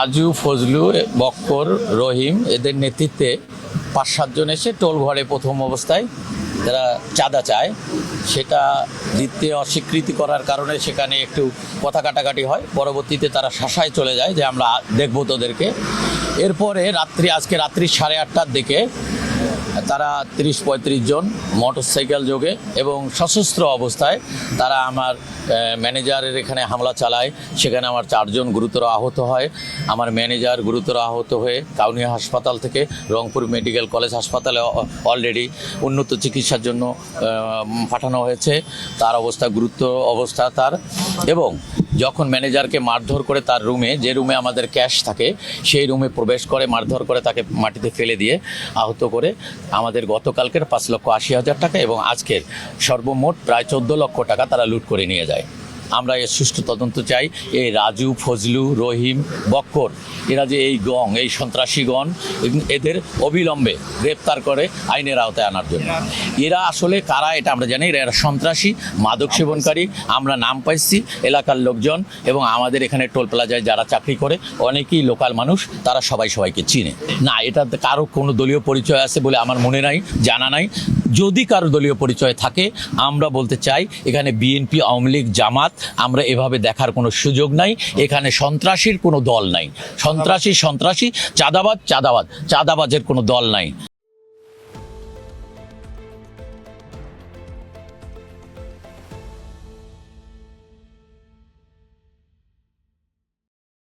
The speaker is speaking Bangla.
রাজু, ফজলু, বক্কর, রহিম এদের নেতৃত্বে ৫-৭ জন এসে টোল ঘরে প্রথম অবস্থায় যারা চাঁদা চায় সেটা দিতে অস্বীকৃতি করার কারণে সেখানে একটু কথা কাটাকাটি হয়। পরবর্তীতে তারা শাসায় চলে যায় যে আমরা দেখব তোদেরকে। এরপরে আজকে রাত্রি 8:30টার দিকে তারা 30-35 জন মোটরসাইকেল যোগে এবং সশস্ত্র অবস্থায় তারা আমার ম্যানেজারের এখানে হামলা চালায়। সেখানে আমার 4 জন গুরুতর আহত হয়। আমার ম্যানেজার গুরুতর আহত হয়ে কাউনিয়া হাসপাতাল থেকে রংপুর মেডিকেল কলেজ হাসপাতালে অলরেডি উন্নত চিকিৎসার জন্য পাঠানো হয়েছে। তার গুরুতর অবস্থা তার। এবং যখন ম্যানেজারকে মারধর করে তার রুমে, যে রুমে আমাদের ক্যাশ থাকে, সেই রুমে প্রবেশ করে মারধর করে তাকে মাটিতে ফেলে দিয়ে আহত করে আমাদের গতকালকের 5,80,000 টাকা এবং আজকের সর্বমোট প্রায় 14 লক্ষ টাকা তারা লুট করে নিয়ে যায়। আমরা এর সুষ্ঠু তদন্ত চাই। এই রাজু, ফজলু, রহিম, বক্কর এরা যে এই সন্ত্রাসীগণ, এদের অবিলম্বে গ্রেপ্তার করে আইনের আওতায় আনার জন্য। এরা আসলে কারা এটা আমরা জানি। এরা সন্ত্রাসী, মাদক সেবনকারী। আমরা নাম পাইছি এলাকার লোকজন এবং আমাদের এখানে টোল প্লাজায় যারা চাকরি করে অনেকেই লোকাল মানুষ, তারা সবাইকে চিনে না। এটা কারো কোনো দলীয় পরিচয় আছে বলে আমার মনে নাই, জানা নাই। যদি কারো দলীয় পরিচয় থাকে আমরা বলতে চাই এখানে বিএনপি, আওয়ামী লীগ, জামাত আমরা এভাবে দেখার কোনো সুযোগ নাই। এখানে সন্ত্রাসীর কোনো দল নাই। সন্ত্রাসী, চাঁদাবাজের কোনো দল নাই।